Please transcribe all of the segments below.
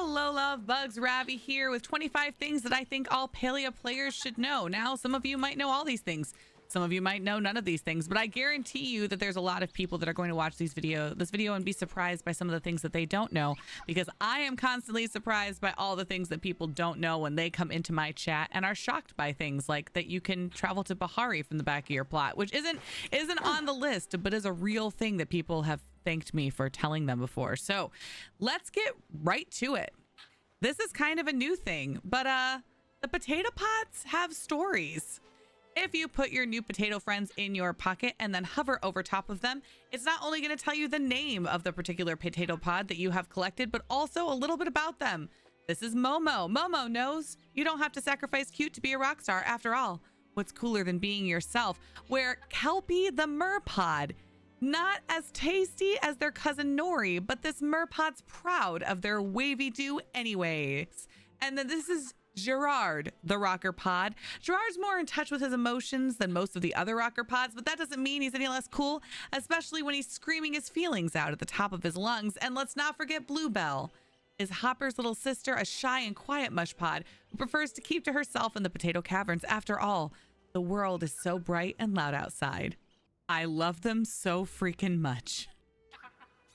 Hello, love bugs. Ravi here with 25 things that I think all Palia players should know. Now, some of you might know all these things. Some of you might know none of these things, but I guarantee you that there's a lot of people that are going to watch this video and be surprised by some of the things that they don't know, because I am constantly surprised by all the things that people don't know when they come into my chat and are shocked by things like that you can travel to Bahari from the back of your plot, which isn't on the list, but is a real thing that people have thanked me for telling them before. So let's get right to it. This is kind of a new thing, but the potato pods have stories. If you put your new potato friends in your pocket and then hover over top of them, it's not only going to tell you the name of the particular potato pod that you have collected, but also a little bit about them. This is Momo. Momo knows you don't have to sacrifice cute to be a rock star. After all, what's cooler than being yourself? Where Kelpie the merpod, not as tasty as their cousin Nori, but this merpod's proud of their wavy do anyways. And then this is Gerard, the rocker pod. Gerard's more in touch with his emotions than most of the other rocker pods, but that doesn't mean he's any less cool, especially when he's screaming his feelings out at the top of his lungs. And let's not forget Bluebell, is Hopper's little sister, a shy and quiet mush pod who prefers to keep to herself in the potato caverns. After all, the world is so bright and loud outside. I love them so freaking much.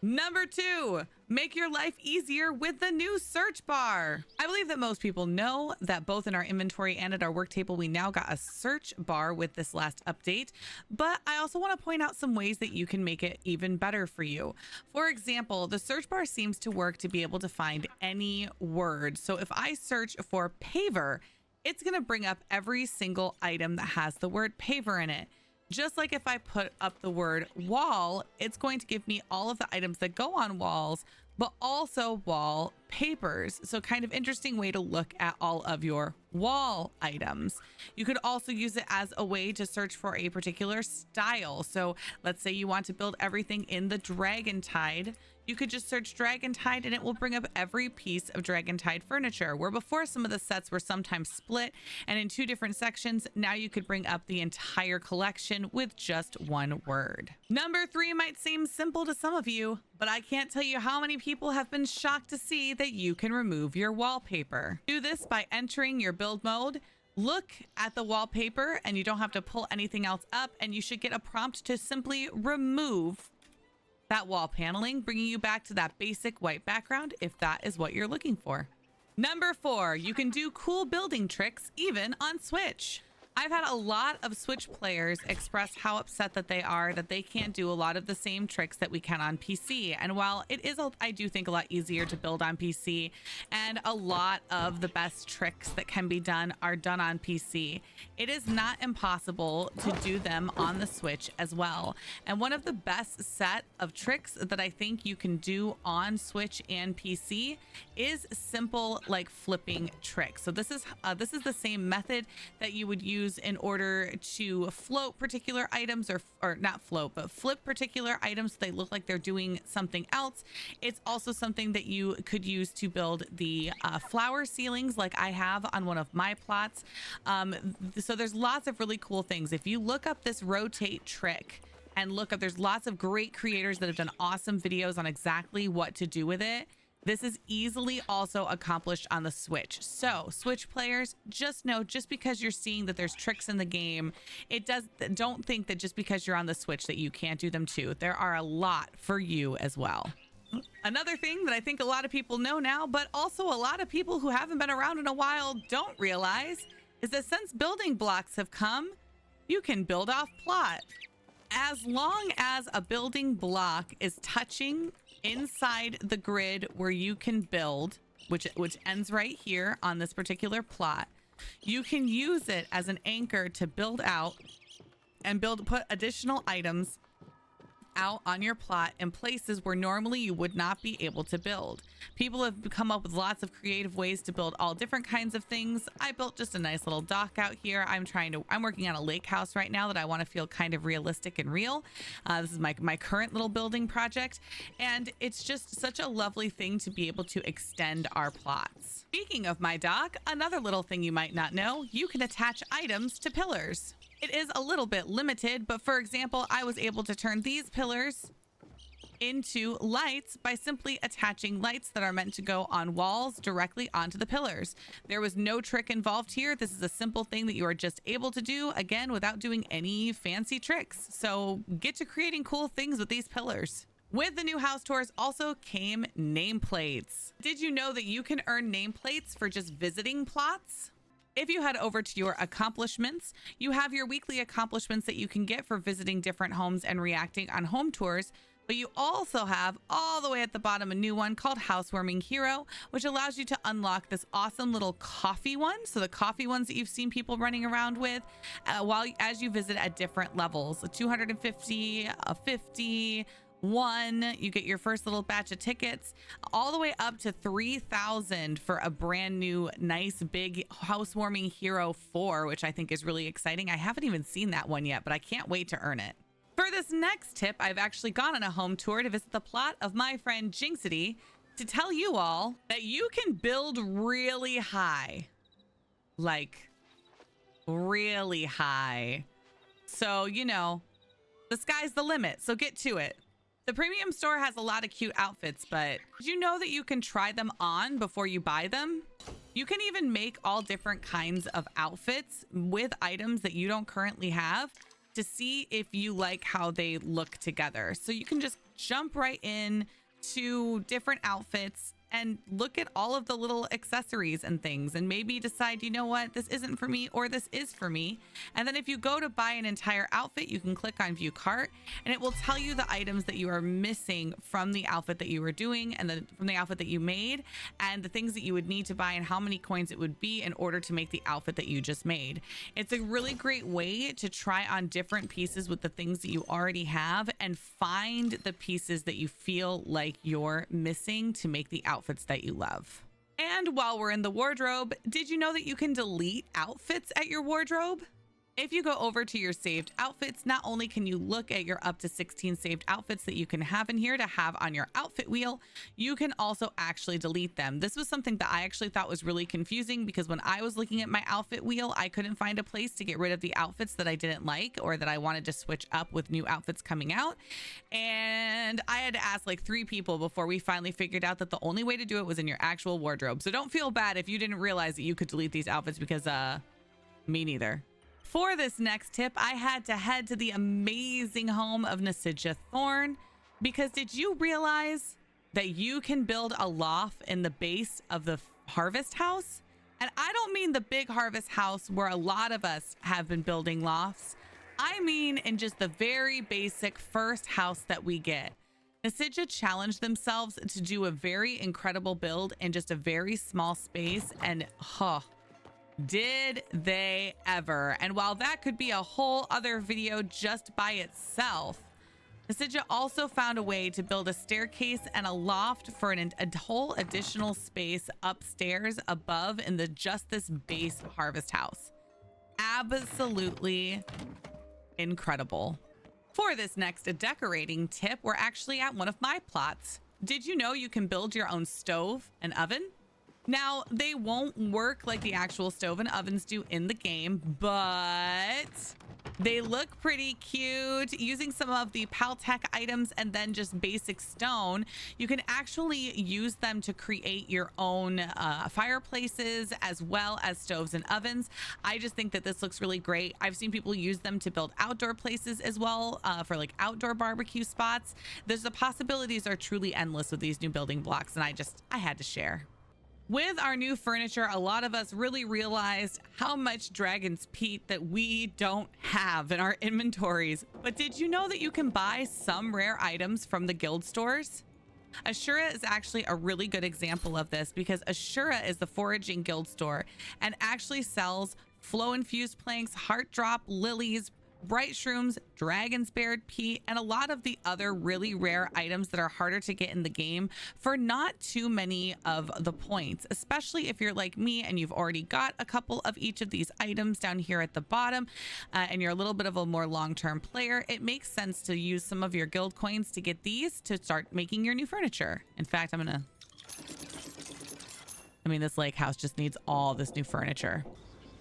Number 2, make your life easier with the new search bar. I believe that most people know that both in our inventory and at our work table, we now got a search bar with this last update. But I also want to point out some ways that you can make it even better for you. For example, the search bar seems to work to be able to find any word. So if I search for paver, it's going to bring up every single item that has the word paver in it. Just like if I put up the word wall, it's going to give me all of the items that go on walls, but also wall papers. So kind of interesting way to look at all of your wall items. You could also use it as a way to search for a particular style. So let's say you want to build everything in the Dragon Tide. You could just search Dragon Tide and it will bring up every piece of Dragon Tide furniture, where before some of the sets were sometimes split and in 2 different sections. Now you could bring up the entire collection with just one word. Number 3 might seem simple to some of you, but I can't tell you how many people have been shocked to see that you can remove your wallpaper. Do this by entering your build mode. Look at the wallpaper and you don't have to pull anything else up, and you should get a prompt to simply remove that wall paneling, bringing you back to that basic white background if that is what you're looking for. Number 4, you can do cool building tricks even on Switch. I've had a lot of Switch players express how upset that they are that they can't do a lot of the same tricks that we can on PC. And while it is, I do think, a lot easier to build on PC, and a lot of the best tricks that can be done are done on PC, it is not impossible to do them on the Switch as well. And one of the best set of tricks that I think you can do on Switch and PC is simple, like flipping tricks. So this is the same method that you would use in order to float particular items, or not float, but flip particular items so they look like they're doing something else. It's also something that you could use to build the flower ceilings like I have on one of my plots. So there's lots of really cool things. If you look up this rotate trick and look up, there's lots of great creators that have done awesome videos on exactly what to do with it. This is easily also accomplished on the Switch. So Switch players, just know, just because you're seeing that there's tricks in the game, don't think that just because you're on the Switch that you can't do them too. There are a lot for you as well. Another thing that I think a lot of people know now, but also a lot of people who haven't been around in a while don't realize, is that since building blocks have come, you can build off plot. As long as a building block is touching inside the grid where you can build, which ends right here on this particular plot, you can use it as an anchor to build out and put additional items out on your plot in places where normally you would not be able to build. People have come up with lots of creative ways to build all different kinds of things. I built just a nice little dock out here. I'm working on a lake house right now that I want to feel kind of realistic and real. This is my current little building project, and it's just such a lovely thing to be able to extend our plots. Speaking of my dock, another little thing you might not know, you can attach items to pillars. It is a little bit limited, but for example, I was able to turn these pillars into lights by simply attaching lights that are meant to go on walls directly onto the pillars. There was no trick involved here. This is a simple thing that you are just able to do, again, without doing any fancy tricks. So get to creating cool things with these pillars. With the new house tours also came nameplates. Did you know that you can earn nameplates for just visiting plots? If you head over to your accomplishments, you have your weekly accomplishments that you can get for visiting different homes and reacting on home tours. But you also have all the way at the bottom a new one called Housewarming Hero, which allows you to unlock this awesome little coffee one. So the coffee ones that you've seen people running around with as you visit at different levels, 250, 50, one, you get your first little batch of tickets, all the way up to 3,000 for a brand new nice big Housewarming Hero 4, which I think is really exciting. I haven't even seen that one yet, but I can't wait to earn it. For this next tip, I've actually gone on a home tour to visit the plot of my friend Jinxity to tell you all that you can build really high. Like, really high. So, you know, the sky's the limit, so get to it. The premium store has a lot of cute outfits, but did you know that you can try them on before you buy them? You can even make all different kinds of outfits with items that you don't currently have to see if you like how they look together. So you can just jump right in to different outfits and look at all of the little accessories and things and maybe decide, you know what, this isn't for me or this is for me. And then if you go to buy an entire outfit, you can click on view cart and it will tell you the items that you are missing from the outfit that you were doing and from the outfit that you made and the things that you would need to buy and how many coins it would be in order to make the outfit that you just made. It's a really great way to try on different pieces with the things that you already have and find the pieces that you feel like you're missing to make the outfits that you love. And while we're in the wardrobe, did you know that you can delete outfits at your wardrobe? If you go over to your saved outfits, not only can you look at your up to 16 saved outfits that you can have in here to have on your outfit wheel, you can also actually delete them. This was something that I actually thought was really confusing because when I was looking at my outfit wheel, I couldn't find a place to get rid of the outfits that I didn't like or that I wanted to switch up with new outfits coming out. And I had to ask like 3 people before we finally figured out that the only way to do it was in your actual wardrobe. So don't feel bad if you didn't realize that you could delete these outfits because me neither. For this next tip, I had to head to the amazing home of Nasija Thorn because did you realize that you can build a loft in the base of the harvest house? And I don't mean the big harvest house where a lot of us have been building lofts. I mean in just the very basic first house that we get. Nasija challenged themselves to do a very incredible build in just a very small space and did they ever. And while that could be a whole other video just by itself, Nasija also found a way to build a staircase and a loft for a whole additional space upstairs above in just this base harvest house. Absolutely incredible. For this next decorating tip, we're actually at one of my plots. Did you know you can build your own stove and oven? Now, they won't work like the actual stove and ovens do in the game, but they look pretty cute. Using some of the Paltech items and then just basic stone, you can actually use them to create your own fireplaces as well as stoves and ovens. I just think that this looks really great. I've seen people use them to build outdoor places as well for like outdoor barbecue spots. The possibilities are truly endless with these new building blocks, and I had to share. With our new furniture, a lot of us really realized how much Dragon's Peat that we don't have in our inventories. But did you know that you can buy some rare items from the guild stores? Ashura is actually a really good example of this because Ashura is the foraging guild store and actually sells flow infused planks, heart drop, lilies, bright shrooms, dragon's beard peat, and a lot of the other really rare items that are harder to get in the game for not too many of the points, especially if you're like me and you've already got a couple of each of these items down here at the bottom and you're a little bit of a more long-term player. It makes sense to use some of your guild coins to get these to start making your new furniture. In fact, this lake house just needs all this new furniture.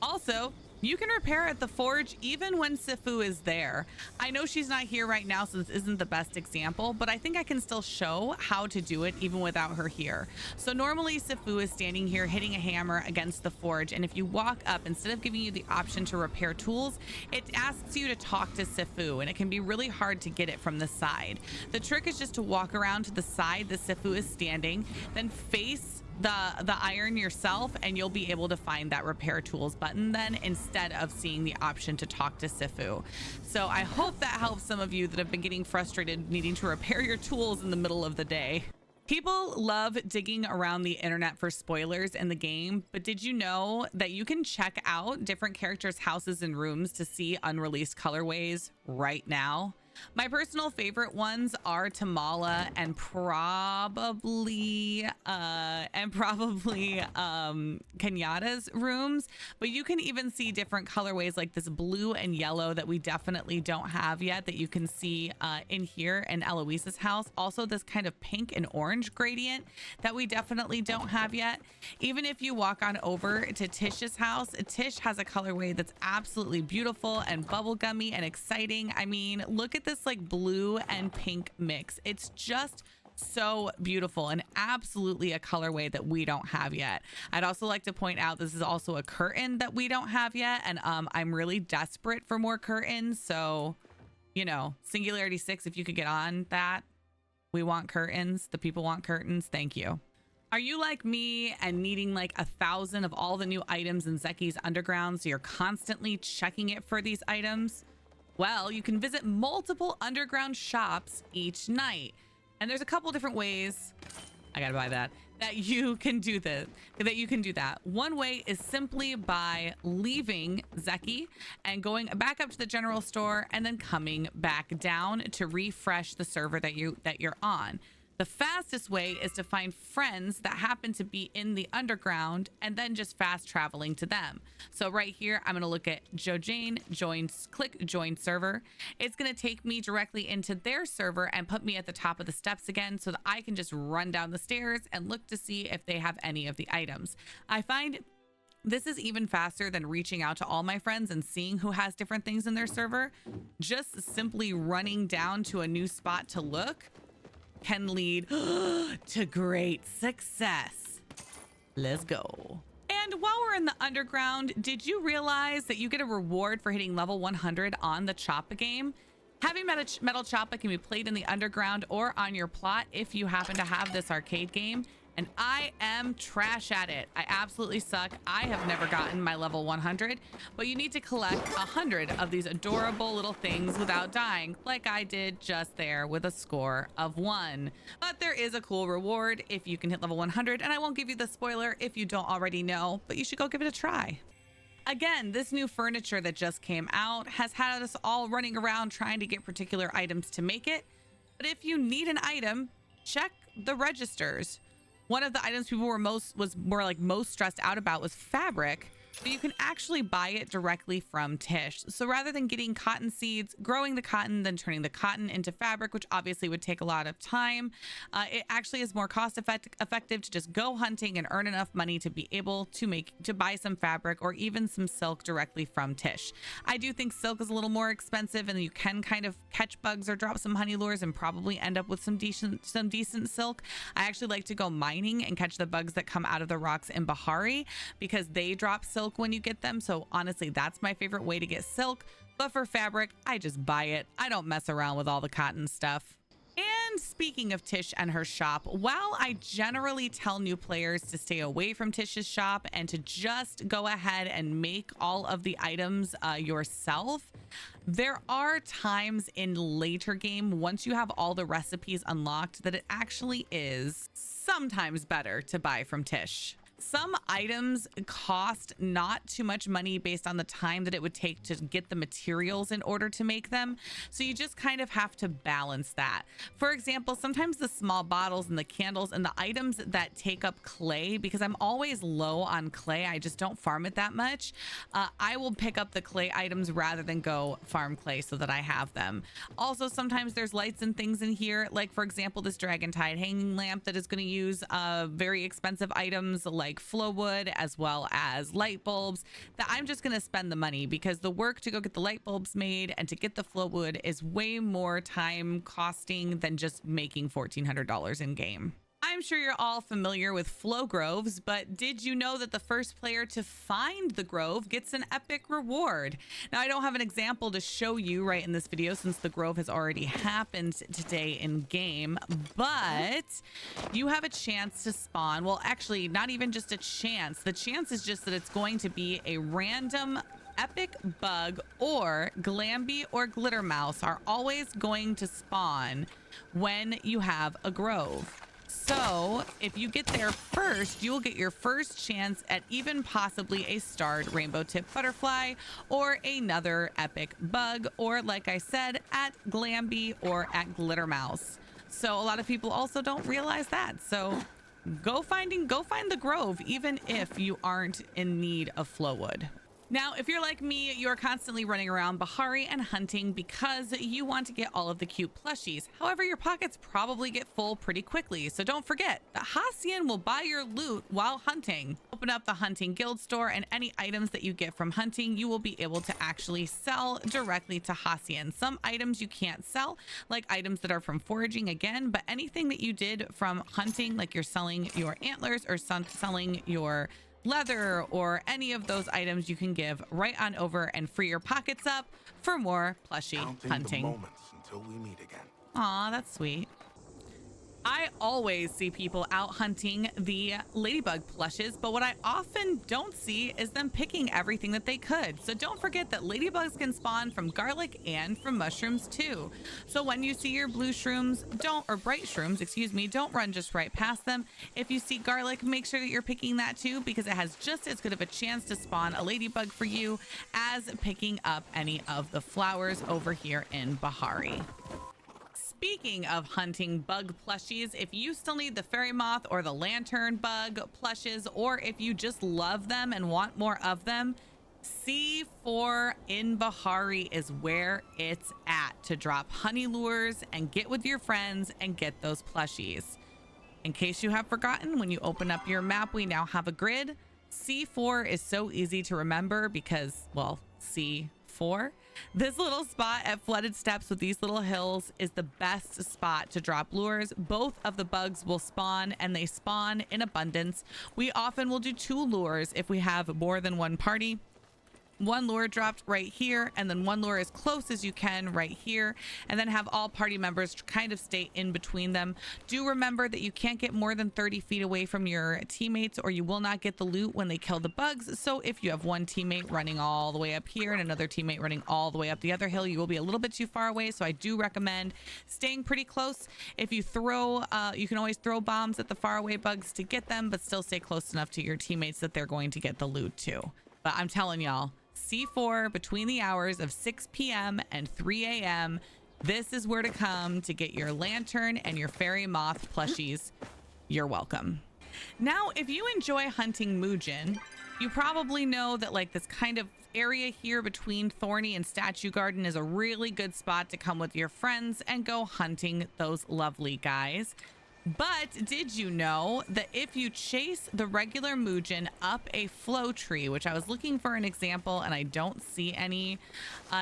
Also, You can repair at the forge even when Sifu is there. I know she's not here right now, so this isn't the best example, but I think I can still show how to do it even without her here. So normally Sifu is standing here hitting a hammer against the forge, and if you walk up, instead of giving you the option to repair tools, it asks you to talk to Sifu, and it can be really hard to get it from the side. The trick is just to walk around to the side that Sifu is standing, then face the iron yourself, and you'll be able to find that repair tools button then, instead of seeing the option to talk to Sifu. So I hope that helps some of you that have been getting frustrated needing to repair your tools in the middle of the day. People love digging around the internet for spoilers in the game, but did you know that you can check out different characters' houses and rooms to see unreleased colorways right now? My personal favorite ones are Tamala and probably Kenyatta's rooms, but you can even see different colorways like this blue and yellow that we definitely don't have yet, that you can see in here in Eloise's house. Also this kind of pink and orange gradient that we definitely don't have yet. Even if you walk on over to Tish's house, Tish has a colorway that's absolutely beautiful and bubblegummy and exciting. I mean, look at this like blue and pink mix. It's just so beautiful and absolutely a colorway that we don't have yet. I'd also like to point out this is also a curtain that we don't have yet, and I'm really desperate for more curtains. So, you know, Singularity 6, if you could get on that. We want curtains. The people want curtains. Thank you. Are you like me and needing like 1,000 of all the new items in Zeki's Underground, so you're constantly checking it for these items? Well, you can visit multiple underground shops each night. And there's a couple different ways, I gotta buy that you can do that. One way is simply by leaving Zeki and going back up to the general store and then coming back down to refresh the server that you're on. The fastest way is to find friends that happen to be in the underground and then just fast traveling to them. So right here, I'm going to look at Joe Jane, click join server. It's going to take me directly into their server and put me at the top of the steps again so that I can just run down the stairs and look to see if they have any of the items. I find this is even faster than reaching out to all my friends and seeing who has different things in their server. Just simply running down to a new spot to look can lead to great success. Let's go. And while we're in the underground, did you realize that you get a reward for hitting level 100 on the Choppa game? Heavy Metal Choppa can be played in the underground or on your plot if you happen to have this arcade game. And I am trash at it. I absolutely suck. I have never gotten my level 100, but you need to collect 100 of these adorable little things without dying, like I did just there with a score of 1. But there is a cool reward if you can hit level 100, and I won't give you the spoiler if you don't already know, but you should go give it a try. Again, this new furniture that just came out has had us all running around trying to get particular items to make it. But if you need an item, check the registers. One of the items people were most stressed out about was fabric, but you can actually buy it directly from Tish. So rather than getting cotton seeds, growing the cotton, then turning the cotton into fabric, which obviously would take a lot of time, it actually is more cost effective to just go hunting and earn enough money to be able to buy some fabric or even some silk directly from Tish. I do think silk is a little more expensive, and you can kind of catch bugs or drop some honey lures and probably end up with some decent silk. I actually like to go mining and catch the bugs that come out of the rocks in Bahari because they drop silk when you get them. So honestly, that's my favorite way to get silk. But for fabric, I just buy it. I don't mess around with all the cotton stuff. And speaking of Tish and her shop, while I generally tell new players to stay away from Tish's shop and to just go ahead and make all of the items yourself, there are times in later game, once you have all the recipes unlocked, that it actually is sometimes better to buy from Tish. Some items cost not too much money based on the time that it would take to get the materials in order to make them. So you just kind of have to balance that. For example, sometimes the small bottles and the candles and the items that take up clay, because I'm always low on clay, I just don't farm it that much. I will pick up the clay items rather than go farm clay so that I have them. Also, sometimes there's lights and things in here, like for example, this Dragon Tide hanging lamp that is going to use very expensive items like like Flowwood as well as light bulbs, that I'm just going to spend the money, because the work to go get the light bulbs made and to get the Flowwood is way more time costing than just making $1,400 in game. I'm sure you're all familiar with flow groves, but did you know that the first player to find the grove gets an epic reward? Now, I don't have an example to show you right in this video since the grove has already happened today in game, but you have a chance to spawn. Well, actually, not even just a chance. The chance is just that it's going to be a random epic bug, or Glamby or Glitter Mouse are always going to spawn when you have a grove. So if you get there first, you will get your first chance at even possibly a starred rainbow tip butterfly or another epic bug, or like I said, at Glamby or at Glitter Mouse. So a lot of people also don't realize that. So go find the grove, even if you aren't in need of Flowwood. Now, if you're like me, you're constantly running around Bahari and hunting because you want to get all of the cute plushies. However, your pockets probably get full pretty quickly. So don't forget that Hacian will buy your loot while hunting. Open up the hunting guild store, and any items that you get from hunting, you will be able to actually sell directly to Hacian. Some items you can't sell, like items that are from foraging again, but anything that you did from hunting, like you're selling your antlers or selling your leather or any of those items, you can give right on over and free your pockets up for more plushie hunting. The moments until we meet again. Aw, that's sweet. I always see people out hunting the ladybug plushes, but what I often don't see is them picking everything that they could. So don't forget that ladybugs can spawn from garlic and from mushrooms too. So when you see your blue shrooms, or bright shrooms, excuse me, don't run just right past them. If you see garlic, make sure that you're picking that too, because it has just as good of a chance to spawn a ladybug for you as picking up any of the flowers over here in Bahari. Speaking of hunting bug plushies, if you still need the fairy moth or the lantern bug plushes, or if you just love them and want more of them, C4 in Bahari is where it's at to drop honey lures and get with your friends and get those plushies. In case you have forgotten, when you open up your map, we now have a grid. C4 is so easy to remember because, well, C4. This little spot at Flooded Steps with these little hills is the best spot to drop lures. Both of the bugs will spawn, and they spawn in abundance. We often will do 2 lures if we have more than one party. 1 lure dropped right here, and then 1 lure as close as you can right here, and then have all party members kind of stay in between them. Do remember that you can't get more than 30 feet away from your teammates, or you will not get the loot when they kill the bugs. So if you have one teammate running all the way up here and another teammate running all the way up the other hill, you will be a little bit too far away. So I do recommend staying pretty close. If you throw, you can always throw bombs at the faraway bugs to get them, but still stay close enough to your teammates that they're going to get the loot too. But I'm telling y'all, C4 between the hours of 6 p.m. and 3 a.m. This is where to come to get your lantern and your fairy moth plushies. You're welcome. Now, if you enjoy hunting Muujin, you probably know that like this kind of area here between Thorny and Statue Garden is a really good spot to come with your friends and go hunting those lovely guys. But did you know that if you chase the regular Muujin up a flow tree, which I was looking for an example and I don't see any,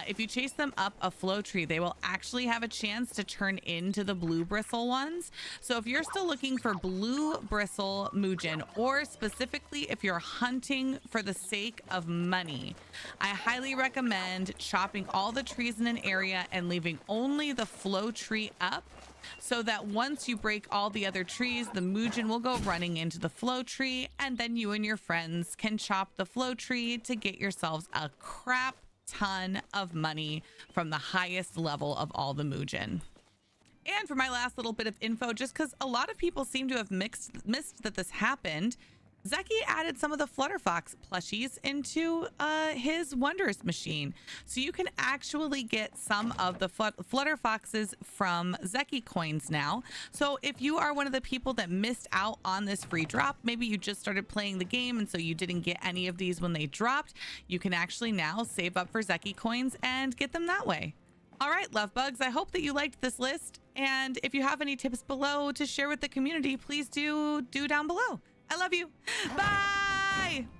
if you chase them up a flow tree, they will actually have a chance to turn into the blue bristle ones. So if you're still looking for blue bristle Muujin, or specifically if you're hunting for the sake of money, I highly recommend chopping all the trees in an area and leaving only the flow tree up, so that once you break all the other trees, the Muujin will go running into the flow tree, and then you and your friends can chop the flow tree to get yourselves a crap ton of money from the highest level of all the Muujin. And for my last little bit of info, just because a lot of people seem to have missed that this happened, Zeki added some of the Flutterfox plushies into his Wondrous machine. So you can actually get some of the Flutterfoxes from Zeki coins now. So if you are one of the people that missed out on this free drop, maybe you just started playing the game and so you didn't get any of these when they dropped, you can actually now save up for Zeki coins and get them that way. All right, love bugs, I hope that you liked this list. And if you have any tips below to share with the community, please do down below. I love you. Bye.